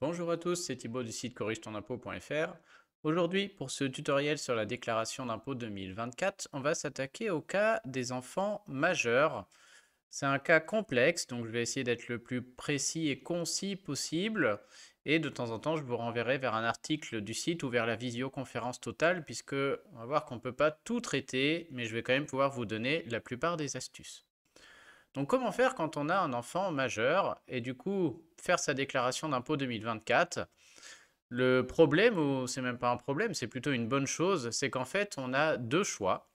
Bonjour à tous, c'est Thibaut du site corrigetonimpôt.fr. Aujourd'hui, pour ce tutoriel sur la déclaration d'impôt 2024, on va s'attaquer au cas des enfants majeurs. C'est un cas complexe, donc je vais essayer d'être le plus précis et concis possible. Et de temps en temps, je vous renverrai vers un article du site ou vers la visioconférence totale, puisque on va voir qu'on ne peut pas tout traiter, mais je vais quand même pouvoir vous donner la plupart des astuces. Donc comment faire quand on a un enfant majeur et du coup faire sa déclaration d'impôt 2024? Le problème, ou c'est même pas un problème, c'est plutôt une bonne chose, c'est qu'en fait on a deux choix.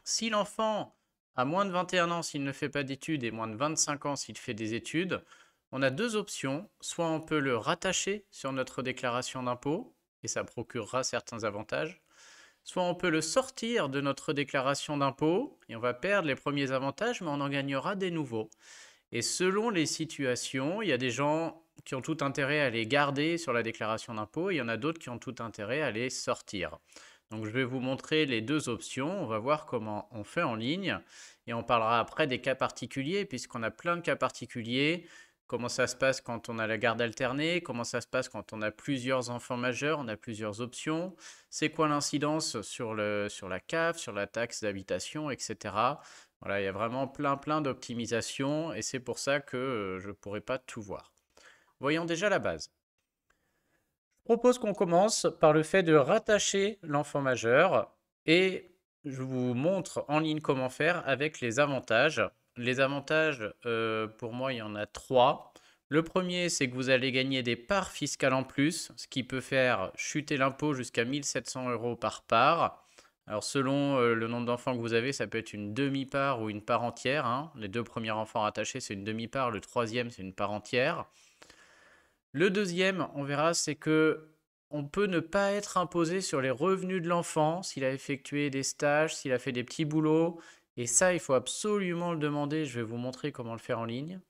Si l'enfant a moins de 21 ans s'il ne fait pas d'études et moins de 25 ans s'il fait des études, on a deux options. Soit on peut le rattacher sur notre déclaration d'impôt et ça procurera certains avantages. Soit on peut le sortir de notre déclaration d'impôt et on va perdre les premiers avantages, mais on en gagnera des nouveaux. Et selon les situations, il y a des gens qui ont tout intérêt à les garder sur la déclaration d'impôt et il y en a d'autres qui ont tout intérêt à les sortir. Donc je vais vous montrer les deux options, on va voir comment on fait en ligne et on parlera après des cas particuliers puisqu'on a plein de cas particuliers. Comment ça se passe quand on a la garde alternée, comment ça se passe quand on a plusieurs enfants majeurs, on a plusieurs options, c'est quoi l'incidence sur la CAF, sur la taxe d'habitation, etc. Voilà, il y a vraiment plein d'optimisations et c'est pour ça que je ne pourrai pas tout voir. Voyons déjà la base. Je propose qu'on commence par le fait de rattacher l'enfant majeur et je vous montre en ligne comment faire avec les avantages. Les avantages, pour moi, il y en a trois. Le premier, c'est que vous allez gagner des parts fiscales en plus, ce qui peut faire chuter l'impôt jusqu'à 1 700 € par part. Alors selon le nombre d'enfants que vous avez, ça peut être une demi-part ou une part entière, hein. Les deux premiers enfants rattachés, c'est une demi-part, le troisième, c'est une part entière. Le deuxième, on verra, c'est que on peut ne pas être imposé sur les revenus de l'enfant s'il a effectué des stages, s'il a fait des petits boulots. Et ça, il faut absolument le demander. Je vais vous montrer comment le faire en ligne.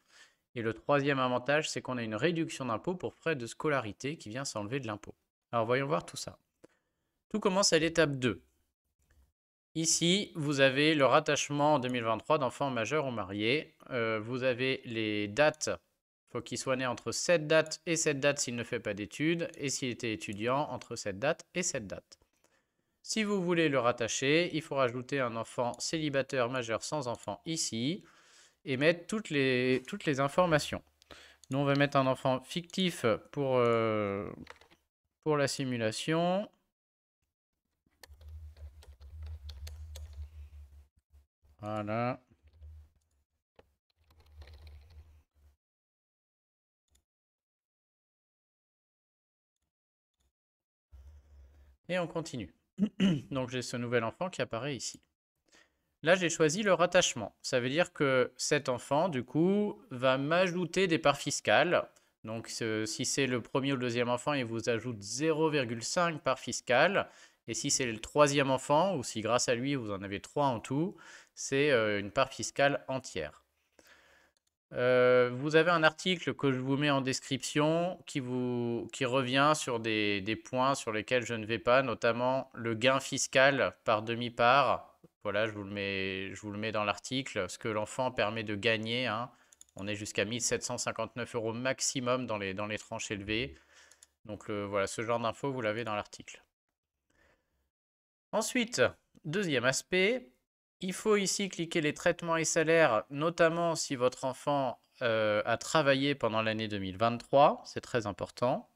Et le troisième avantage, c'est qu'on a une réduction d'impôt pour frais de scolarité qui vient s'enlever de l'impôt. Alors voyons voir tout ça. Tout commence à l'étape 2. Ici, vous avez le rattachement en 2023 d'enfants majeurs ou mariés. Vous avez les dates. Il faut qu'il soit né entre cette date et cette date s'il ne fait pas d'études. Et s'il était étudiant, entre cette date et cette date. Si vous voulez le rattacher, il faut rajouter un enfant célibataire majeur sans enfant ici et mettre toutes les informations. Nous, on va mettre un enfant fictif pour la simulation. Voilà. Et on continue. Donc j'ai ce nouvel enfant qui apparaît ici. Là, j'ai choisi le rattachement. Ça veut dire que cet enfant, du coup, va m'ajouter des parts fiscales. Donc, si c'est le premier ou le deuxième enfant, il vous ajoute 0,5 parts fiscales. Et si c'est le troisième enfant, ou si grâce à lui, vous en avez trois en tout, c'est une part fiscale entière. Vous avez un article que je vous mets en description qui revient sur des points sur lesquels je ne vais pas, notamment le gain fiscal par demi-part. Voilà, je vous le mets dans l'article, ce que l'enfant permet de gagner, hein. On est jusqu'à 1 759 € maximum dans les tranches élevées. Donc voilà, ce genre d'infos, vous l'avez dans l'article. Ensuite, deuxième aspect, il faut ici cliquer les traitements et salaires, notamment si votre enfant a travaillé pendant l'année 2023, c'est très important.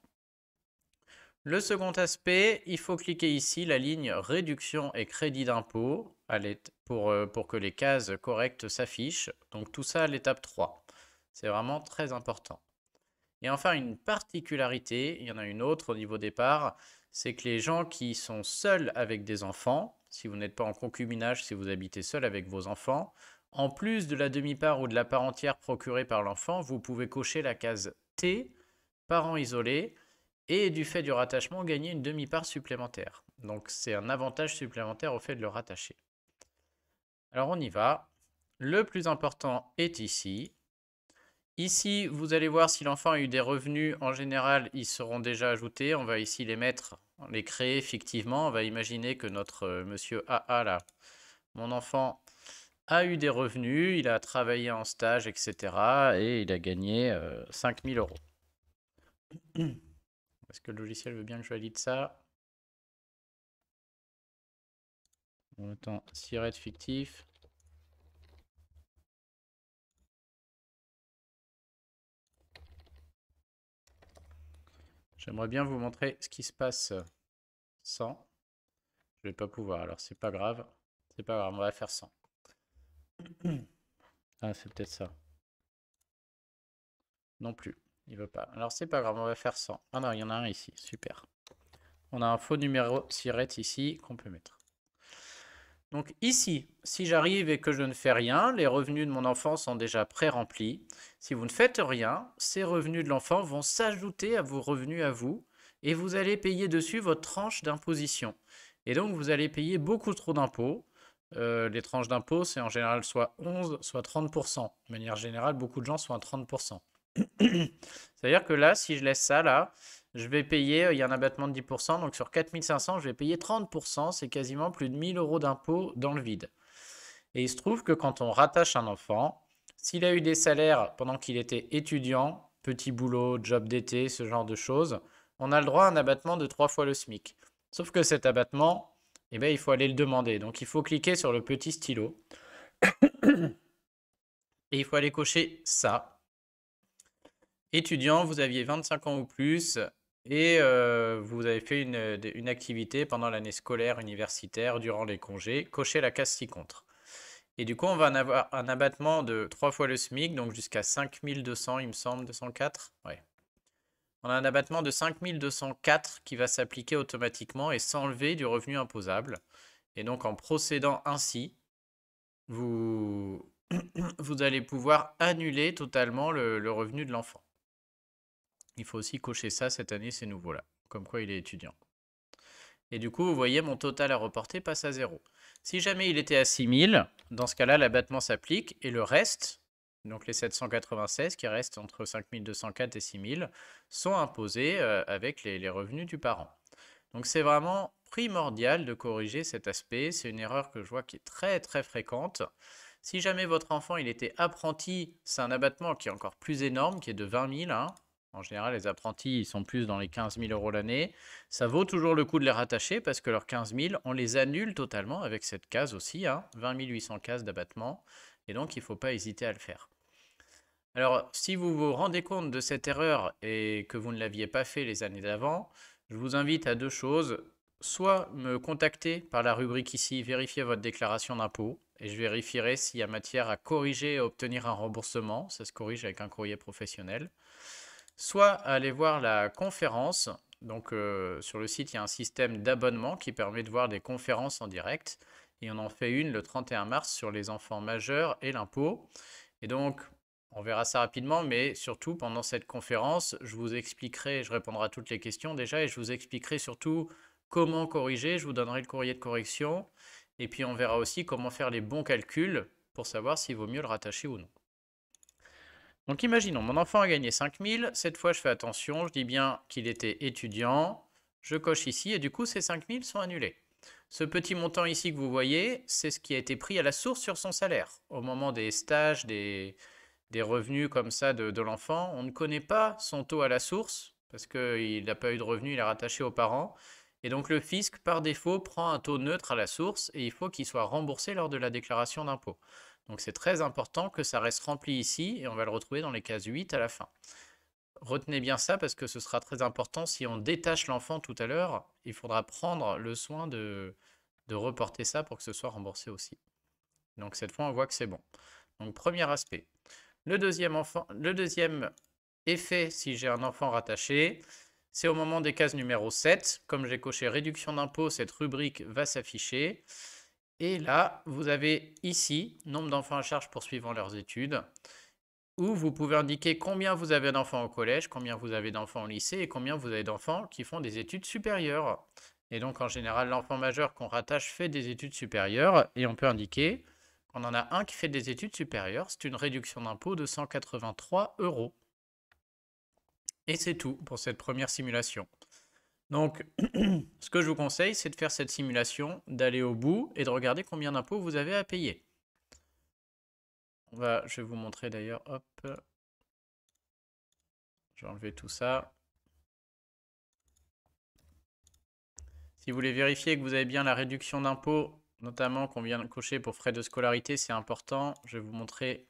Le second aspect, il faut cliquer ici la ligne réduction et crédit d'impôt pour que les cases correctes s'affichent. Donc tout ça à l'étape 3. C'est vraiment très important. Et enfin, une particularité, il y en a une autre au niveau départ, c'est que les gens qui sont seuls avec des enfants, si vous n'êtes pas en concubinage, si vous habitez seul avec vos enfants, en plus de la demi-part ou de la part entière procurée par l'enfant, vous pouvez cocher la case T, parent isolé, et du fait du rattachement, gagner une demi-part supplémentaire. Donc c'est un avantage supplémentaire au fait de le rattacher. Alors on y va. Le plus important est ici. Ici, vous allez voir si l'enfant a eu des revenus. En général, ils seront déjà ajoutés. On va ici les mettre, les créer fictivement. On va imaginer que notre monsieur AA, là, mon enfant, a eu des revenus. Il a travaillé en stage, etc. Et il a gagné 5 000 €. Est-ce que le logiciel veut bien que je valide ça? Bon, attends, SIRET fictif. J'aimerais bien vous montrer ce qui se passe sans. Je vais pas pouvoir, alors c'est pas grave. C'est pas grave, on va faire sans. Ah, c'est peut-être ça. Non plus, il veut pas. Alors c'est pas grave, on va faire sans. Ah non, il y en a un ici, super. On a un faux numéro SIRET ici qu'on peut mettre. Donc ici, si j'arrive et que je ne fais rien, les revenus de mon enfant sont déjà pré-remplis. Si vous ne faites rien, ces revenus de l'enfant vont s'ajouter à vos revenus à vous et vous allez payer dessus votre tranche d'imposition. Et donc vous allez payer beaucoup trop d'impôts. Les tranches d'impôts, c'est en général soit 11, soit 30%. De manière générale, beaucoup de gens sont à 30%. C'est-à-dire que là, si je laisse ça là, je vais payer, il y a un abattement de 10%, donc sur 4500, je vais payer 30%, c'est quasiment plus de 1000 euros d'impôts dans le vide. Et il se trouve que quand on rattache un enfant, s'il a eu des salaires pendant qu'il était étudiant, petit boulot, job d'été, ce genre de choses, on a le droit à un abattement de 3 fois le SMIC. Sauf que cet abattement, eh ben, il faut aller le demander. Donc il faut cliquer sur le petit stylo et il faut aller cocher ça. Étudiant, vous aviez 25 ans ou plus et vous avez fait une activité pendant l'année scolaire, universitaire, durant les congés, cochez la case ci contre. Et du coup, on va en avoir un abattement de 3 fois le SMIC, donc jusqu'à 5200, il me semble, 204. Ouais. On a un abattement de 5204 qui va s'appliquer automatiquement et s'enlever du revenu imposable. Et donc, en procédant ainsi, vous, vous allez pouvoir annuler totalement le revenu de l'enfant. Il faut aussi cocher ça cette année, c'est nouveau là, comme quoi il est étudiant. Et du coup, vous voyez, mon total à reporter passe à 0. Si jamais il était à 6000, dans ce cas-là, l'abattement s'applique et le reste, donc les 796 qui restent entre 5204 et 6000, sont imposés avec les revenus du parent. Donc c'est vraiment primordial de corriger cet aspect. C'est une erreur que je vois qui est très très fréquente. Si jamais votre enfant il était apprenti, c'est un abattement qui est encore plus énorme, qui est de 20 000. Hein. En général, les apprentis ils sont plus dans les 15 000 euros l'année. Ça vaut toujours le coup de les rattacher parce que leurs 15 000, on les annule totalement avec cette case aussi. Hein, 20 800 cases d'abattement. Et donc, il ne faut pas hésiter à le faire. Alors, si vous vous rendez compte de cette erreur et que vous ne l'aviez pas fait les années d'avant, je vous invite à deux choses. Soit me contacter par la rubrique ici, vérifier votre déclaration d'impôt, et je vérifierai s'il y a matière à corriger et obtenir un remboursement. Ça se corrige avec un courrier professionnel. Soit aller voir la conférence. Donc, sur le site, il y a un système d'abonnement qui permet de voir des conférences en direct. Et on en fait une le 31 mars sur les enfants majeurs et l'impôt. Et donc, on verra ça rapidement, mais surtout pendant cette conférence, je vous expliquerai, je répondrai à toutes les questions déjà, et je vous expliquerai surtout comment corriger, je vous donnerai le courrier de correction, et puis on verra aussi comment faire les bons calculs pour savoir s'il vaut mieux le rattacher ou non. Donc imaginons, mon enfant a gagné 5000, cette fois je fais attention, je dis bien qu'il était étudiant, je coche ici, et du coup ces 5000 sont annulés. Ce petit montant ici que vous voyez, c'est ce qui a été pris à la source sur son salaire. Au moment des stages, des revenus comme ça de l'enfant, on ne connaît pas son taux à la source, parce qu'il n'a pas eu de revenus, il est rattaché aux parents. Et donc le fisc, par défaut, prend un taux neutre à la source et il faut qu'il soit remboursé lors de la déclaration d'impôt. Donc c'est très important que ça reste rempli ici et on va le retrouver dans les cases 8 à la fin. Retenez bien ça parce que ce sera très important. Si on détache l'enfant tout à l'heure, il faudra prendre le soin de reporter ça pour que ce soit remboursé aussi. Donc cette fois, on voit que c'est bon. Donc premier aspect. Le deuxième effet, si j'ai un enfant rattaché, c'est au moment des cases numéro 7. Comme j'ai coché réduction d'impôt, cette rubrique va s'afficher. Et là, vous avez ici, nombre d'enfants à charge poursuivant leurs études, où vous pouvez indiquer combien vous avez d'enfants au collège, combien vous avez d'enfants au lycée et combien vous avez d'enfants qui font des études supérieures. Et donc, en général, l'enfant majeur qu'on rattache fait des études supérieures et on peut indiquer qu'on en a un qui fait des études supérieures. C'est une réduction d'impôt de 183 euros. Et c'est tout pour cette première simulation. Donc, ce que je vous conseille, c'est de faire cette simulation, d'aller au bout et de regarder combien d'impôts vous avez à payer. Je vais vous montrer d'ailleurs, hop, je vais enlever tout ça. Si vous voulez vérifier que vous avez bien la réduction d'impôt, notamment qu'on vient de cocher pour frais de scolarité, c'est important. Je vais vous montrer.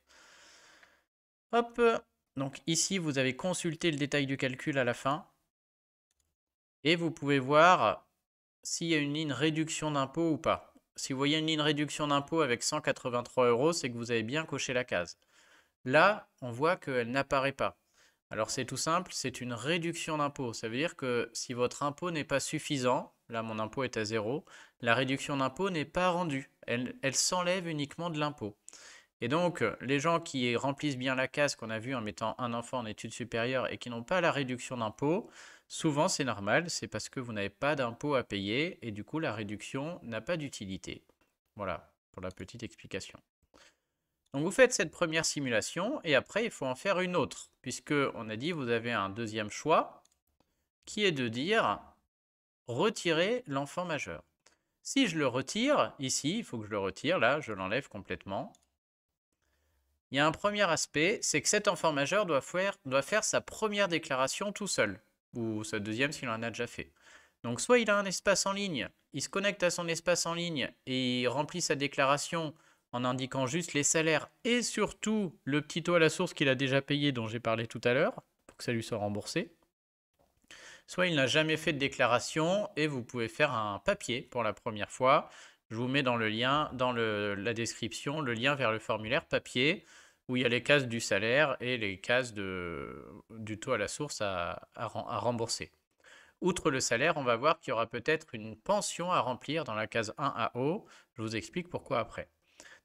Hop. Donc ici, vous avez consulté le détail du calcul à la fin. Et vous pouvez voir s'il y a une ligne réduction d'impôt ou pas. Si vous voyez une ligne réduction d'impôt avec 183 €, c'est que vous avez bien coché la case. Là, on voit qu'elle n'apparaît pas. Alors c'est tout simple, c'est une réduction d'impôt. Ça veut dire que si votre impôt n'est pas suffisant, là mon impôt est à 0, la réduction d'impôt n'est pas rendue. Elle s'enlève uniquement de l'impôt. Et donc, les gens qui remplissent bien la case qu'on a vu en mettant un enfant en études supérieures et qui n'ont pas la réduction d'impôt, souvent c'est normal, c'est parce que vous n'avez pas d'impôt à payer et du coup la réduction n'a pas d'utilité. Voilà, pour la petite explication. Donc vous faites cette première simulation et après il faut en faire une autre, puisque on a dit vous avez un deuxième choix qui est de dire retirer l'enfant majeur. Si je le retire, ici, il faut que je le retire, là je l'enlève complètement. Il y a un premier aspect, c'est que cet enfant majeur doit faire sa première déclaration tout seul, ou sa deuxième s'il en a déjà fait. Donc soit il a un espace en ligne, il se connecte à son espace en ligne et il remplit sa déclaration en indiquant juste les salaires et surtout le petit taux à la source qu'il a déjà payé dont j'ai parlé tout à l'heure, pour que ça lui soit remboursé. Soit il n'a jamais fait de déclaration et vous pouvez faire un papier pour la première fois. Je vous mets dans le lien, dans la description, le lien vers le formulaire papier où il y a les cases du salaire et les cases du taux à la source à rembourser. Outre le salaire, on va voir qu'il y aura peut-être une pension à remplir dans la case 1AO. Je vous explique pourquoi après.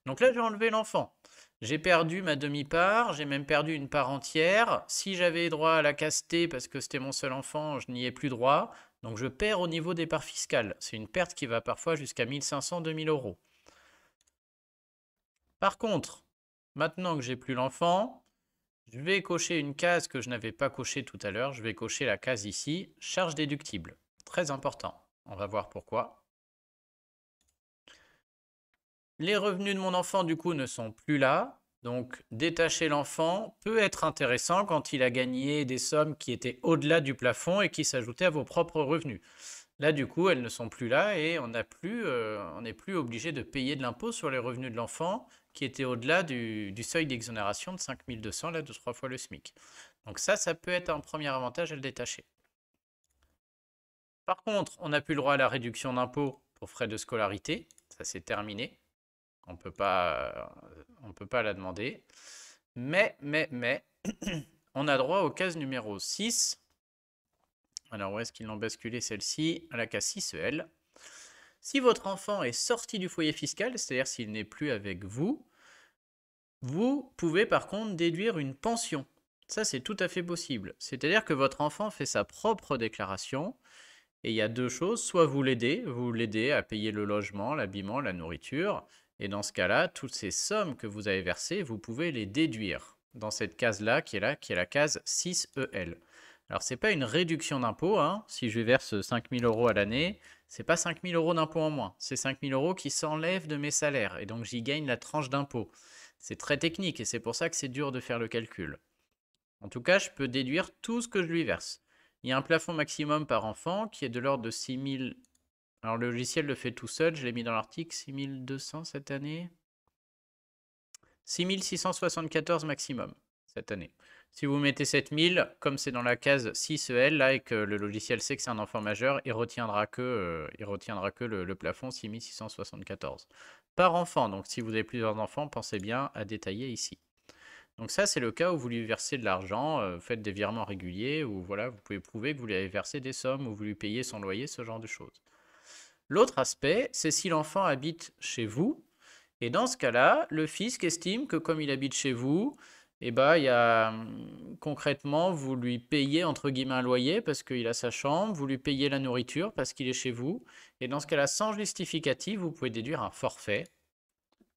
Donc là, j'ai enlevé l'enfant. J'ai perdu ma demi-part, j'ai même perdu une part entière. Si j'avais droit à la case T parce que c'était mon seul enfant, je n'y ai plus droit. Donc je perds au niveau des parts fiscales. C'est une perte qui va parfois jusqu'à 1500-2000 €. Par contre, maintenant que j'ai plus l'enfant, je vais cocher une case que je n'avais pas cochée tout à l'heure. Je vais cocher la case ici, charge déductible. Très important. On va voir pourquoi. Les revenus de mon enfant, du coup, ne sont plus là. Donc, détacher l'enfant peut être intéressant quand il a gagné des sommes qui étaient au-delà du plafond et qui s'ajoutaient à vos propres revenus. Là, du coup, elles ne sont plus là et on n'est plus obligé de payer de l'impôt sur les revenus de l'enfant qui étaient au-delà du seuil d'exonération de 5 200, là, de 3 fois le SMIC. Donc ça peut être un premier avantage à le détacher. Par contre, on n'a plus le droit à la réduction d'impôt pour frais de scolarité. Ça, c'est terminé. On ne peut pas la demander. Mais, on a droit aux cases numéro 6. Alors, où est-ce qu'ils l'ont basculé celle-ci? À la case 6EL. Si votre enfant est sorti du foyer fiscal, c'est-à-dire s'il n'est plus avec vous, vous pouvez par contre déduire une pension. Ça, c'est tout à fait possible. C'est-à-dire que votre enfant fait sa propre déclaration. Et il y a deux choses. Soit vous l'aidez à payer le logement, l'habillement, la nourriture. Et dans ce cas-là, toutes ces sommes que vous avez versées, vous pouvez les déduire dans cette case-là, qui est la case 6EL. Alors, ce n'est pas une réduction d'impôt. Hein. Si je verse 5 000 € à l'année, ce n'est pas 5 000 € d'impôt en moins. C'est 5 000 € qui s'enlèvent de mes salaires. Et donc, j'y gagne la tranche d'impôt. C'est très technique et c'est pour ça que c'est dur de faire le calcul. En tout cas, je peux déduire tout ce que je lui verse. Il y a un plafond maximum par enfant qui est de l'ordre de 6 000. Alors le logiciel le fait tout seul, je l'ai mis dans l'article, 6 200 cette année. 6 674 maximum cette année. Si vous mettez 7 000, comme c'est dans la case 6EL, là, et que le logiciel sait que c'est un enfant majeur, il retiendra que le plafond 6 674 par enfant. Donc si vous avez plusieurs enfants, pensez bien à détailler ici. Donc ça, c'est le cas où vous lui versez de l'argent, faites des virements réguliers, ou voilà, vous pouvez prouver que vous lui avez versé des sommes, ou vous lui payez son loyer, ce genre de choses. L'autre aspect, c'est si l'enfant habite chez vous, et dans ce cas-là, le fisc estime que comme il habite chez vous, eh ben, concrètement, vous lui payez entre guillemets un loyer parce qu'il a sa chambre, vous lui payez la nourriture parce qu'il est chez vous, et dans ce cas-là, sans justificatif, vous pouvez déduire un forfait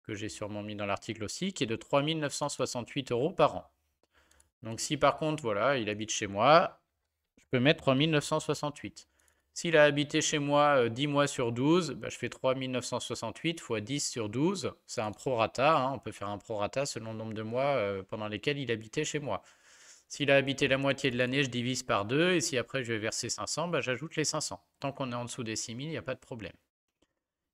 que j'ai sûrement mis dans l'article aussi, qui est de 3 968 € par an. Donc si par contre, voilà, il habite chez moi, je peux mettre 3 968. S'il a habité chez moi 10 mois sur 12, bah, je fais 3 968 fois 10 sur 12. C'est un prorata, hein, on peut faire un prorata selon le nombre de mois pendant lesquels il habitait chez moi. S'il a habité la moitié de l'année, je divise par 2. Et si après je vais verser 500, bah, j'ajoute les 500. Tant qu'on est en dessous des 6000, il n'y a pas de problème.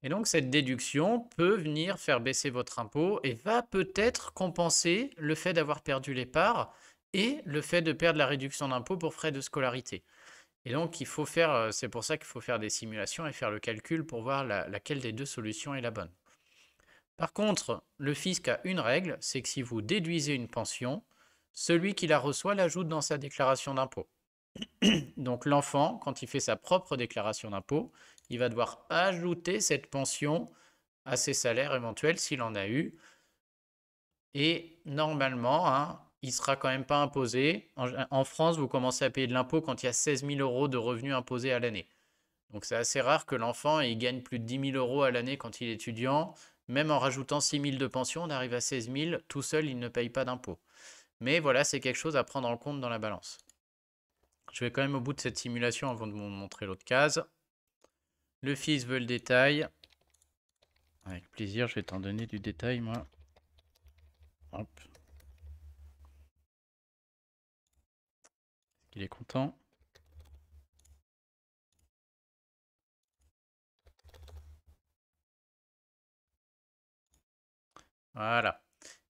Et donc cette déduction peut venir faire baisser votre impôt et va peut-être compenser le fait d'avoir perdu les parts et le fait de perdre la réduction d'impôt pour frais de scolarité. Et donc il faut faire, c'est pour ça qu'il faut faire des simulations et faire le calcul pour voir laquelle des deux solutions est la bonne. Par contre, le fisc a une règle, c'est que si vous déduisez une pension, celui qui la reçoit l'ajoute dans sa déclaration d'impôt. Donc l'enfant, quand il fait sa propre déclaration d'impôt, il va devoir ajouter cette pension à ses salaires éventuels s'il en a eu. Et normalement, hein, il ne sera quand même pas imposé. En France, vous commencez à payer de l'impôt quand il y a 16 000 euros de revenus imposés à l'année. Donc c'est assez rare que l'enfant il gagne plus de 10 000 euros à l'année quand il est étudiant. Même en rajoutant 6 000 de pension, on arrive à 16 000. Tout seul, il ne paye pas d'impôt. Mais voilà, c'est quelque chose à prendre en compte dans la balance. Je vais quand même au bout de cette simulation avant de vous montrer l'autre case. Le fils veut le détail. Avec plaisir, je vais t'en donner du détail, moi. Hop. Il est content. Voilà.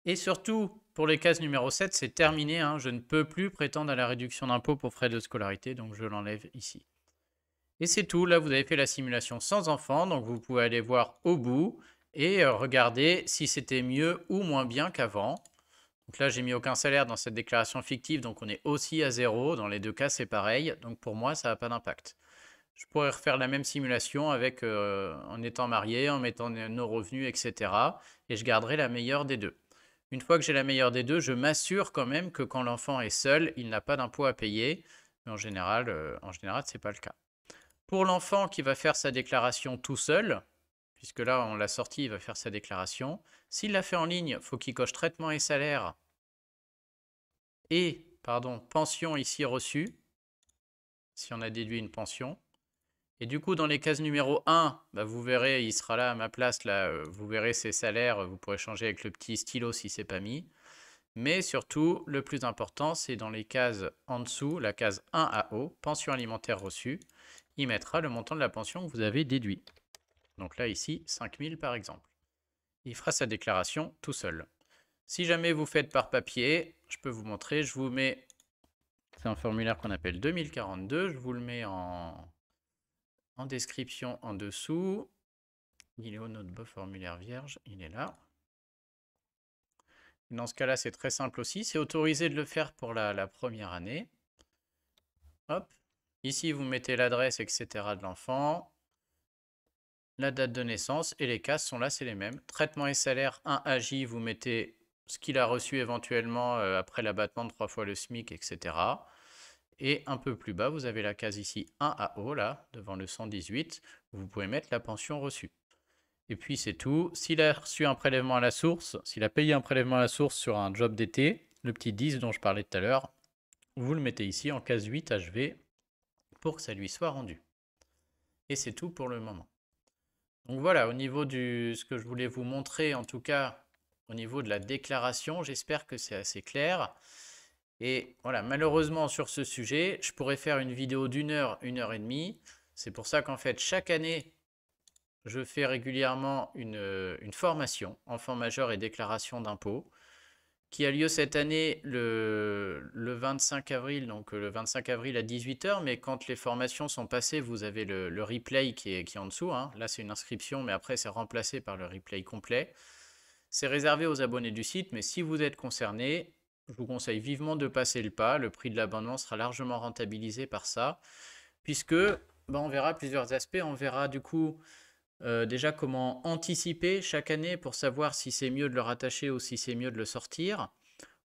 Et surtout, pour les cases numéro 7, c'est terminé, hein. Je ne peux plus prétendre à la réduction d'impôt pour frais de scolarité, donc je l'enlève ici. Et c'est tout, là vous avez fait la simulation sans enfant, donc vous pouvez aller voir au bout et regarder si c'était mieux ou moins bien qu'avant. Donc là j'ai mis aucun salaire dans cette déclaration fictive, donc on est aussi à 0, dans les deux cas c'est pareil, donc pour moi ça n'a pas d'impact. Je pourrais refaire la même simulation avec, en étant marié, en mettant nos revenus, etc. Et je garderai la meilleure des deux. Une fois que j'ai la meilleure des deux, je m'assure quand même que quand l'enfant est seul, il n'a pas d'impôt à payer. Mais en général, ce n'est pas le cas. Pour l'enfant qui va faire sa déclaration tout seul, puisque là on l'a sorti, il va faire sa déclaration. S'il l'a fait en ligne, il faut qu'il coche traitement et salaire et, pension ici reçue, si on a déduit une pension. Et du coup, dans les cases numéro 1, bah, vous verrez, il sera là à ma place, là, vous verrez ses salaires, vous pourrez changer avec le petit stylo si c'est pas mis. Mais surtout, le plus important, c'est dans les cases en dessous, la case 1 à haut, pension alimentaire reçue, il mettra le montant de la pension que vous avez déduit. Donc là, ici, 5 000 par exemple. Il fera sa déclaration tout seul. Si jamais vous faites par papier, je peux vous montrer, je vous mets, c'est un formulaire qu'on appelle 2042, je vous le mets en description en dessous. Il est où notre beau formulaire vierge? Il est là. Dans ce cas-là, c'est très simple aussi. C'est autorisé de le faire pour la première année. Hop. Ici, vous mettez l'adresse, etc. de l'enfant, la date de naissance et les cases sont là, c'est les mêmes. Traitement et salaire 1 AJ, vous mettez ce qu'il a reçu éventuellement après l'abattement de 3 fois le SMIC, etc. Et un peu plus bas, vous avez la case ici 1 AO, là, devant le 118. Vous pouvez mettre la pension reçue. Et puis c'est tout. S'il a reçu un prélèvement à la source, s'il a payé un prélèvement à la source sur un job d'été, le petit 10 dont je parlais tout à l'heure, vous le mettez ici en case 8 HV pour que ça lui soit rendu. Et c'est tout pour le moment. Donc voilà, au niveau de ce que je voulais vous montrer, en tout cas au niveau de la déclaration, j'espère que c'est assez clair. Et voilà, malheureusement sur ce sujet, je pourrais faire une vidéo d'1 heure, 1 heure et demie. C'est pour ça qu'en fait, chaque année, je fais régulièrement une formation, enfant majeur et déclaration d'impôt, qui a lieu cette année le 25 avril, donc le 25 avril à 18 h. Mais quand les formations sont passées, vous avez le replay qui est en dessous, hein. Là, c'est une inscription, mais après, c'est remplacé par le replay complet. C'est réservé aux abonnés du site, mais si vous êtes concerné, je vous conseille vivement de passer le pas. Le prix de l'abonnement sera largement rentabilisé par ça, puisque on verra plusieurs aspects. On verra du coup déjà comment anticiper chaque année pour savoir si c'est mieux de le rattacher ou si c'est mieux de le sortir.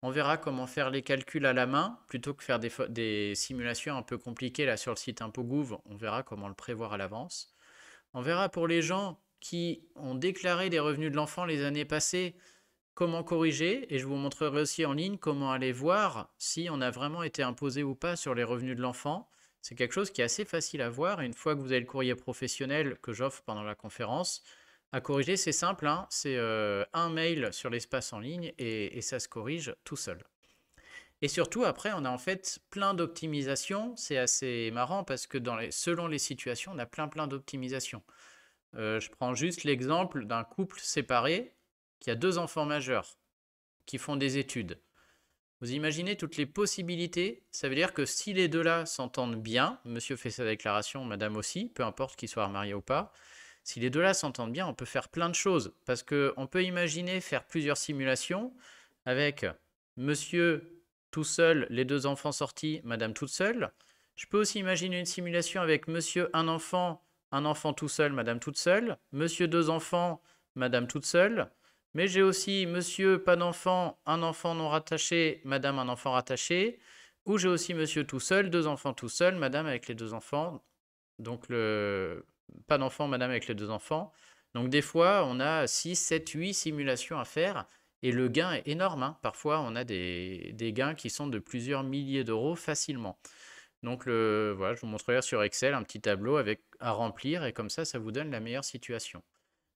On verra comment faire les calculs à la main plutôt que faire des simulations un peu compliquées là sur le site ImpôGouv. On verra comment le prévoir à l'avance. On verra pour les gens qui ont déclaré des revenus de l'enfant les années passées, comment corriger, et je vous montrerai aussi en ligne comment aller voir si on a vraiment été imposé ou pas sur les revenus de l'enfant. C'est quelque chose qui est assez facile à voir, et une fois que vous avez le courrier professionnel que j'offre pendant la conférence, à corriger, c'est simple, hein, c'est un mail sur l'espace en ligne et ça se corrige tout seul. Et surtout, après, on a en fait plein d'optimisations. C'est assez marrant parce que selon les situations, on a plein d'optimisations. Je prends juste l'exemple d'un couple séparé qui a deux enfants majeurs qui font des études. Vous imaginez toutes les possibilités. Ça veut dire que si les deux-là s'entendent bien, monsieur fait sa déclaration, madame aussi, peu importe qu'ils soient mariés ou pas, si les deux-là s'entendent bien, on peut faire plein de choses. Parce qu'on peut imaginer faire plusieurs simulations avec monsieur tout seul, les deux enfants sortis, madame toute seule. Je peux aussi imaginer une simulation avec monsieur un enfant tout seul, madame toute seule, monsieur deux enfants, madame toute seule. Mais j'ai aussi monsieur pas d'enfant, un enfant non rattaché, madame un enfant rattaché. Ou j'ai aussi monsieur tout seul, deux enfants tout seul, madame avec les deux enfants. Donc pas d'enfant, madame avec les deux enfants. Donc des fois, on a 6, 7, 8 simulations à faire et le gain est énorme, hein. Parfois, on a des gains qui sont de plusieurs milliers d'euros facilement. Donc voilà, je vous montrerai sur Excel un petit tableau à remplir et comme ça vous donne la meilleure situation.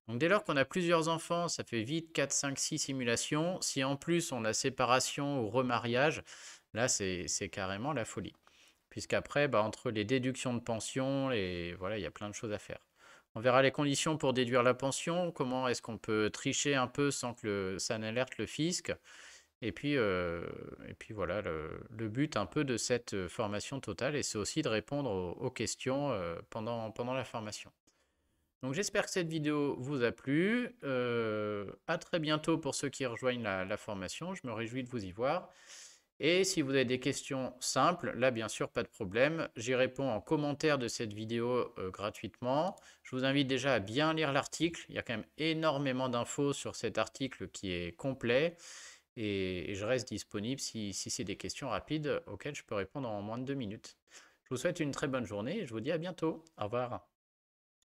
Donc dès lors qu'on a plusieurs enfants, ça fait vite 4, 5, 6 simulations. Si en plus on a séparation ou remariage, là c'est carrément la folie. Puisqu'après, entre les déductions de pension, voilà, il y a plein de choses à faire. On verra les conditions pour déduire la pension, comment est-ce qu'on peut tricher un peu sans que ça n'alerte le fisc. Et puis voilà, le but un peu de cette formation totale, et c'est aussi de répondre aux questions pendant la formation. Donc j'espère que cette vidéo vous a plu. À très bientôt pour ceux qui rejoignent la formation. Je me réjouis de vous y voir. Et si vous avez des questions simples, là bien sûr pas de problème, j'y réponds en commentaire de cette vidéo gratuitement. Je vous invite déjà à bien lire l'article, il y a quand même énormément d'infos sur cet article qui est complet et je reste disponible si c'est des questions rapides auxquelles je peux répondre en moins de 2 minutes. Je vous souhaite une très bonne journée et je vous dis à bientôt. Au revoir.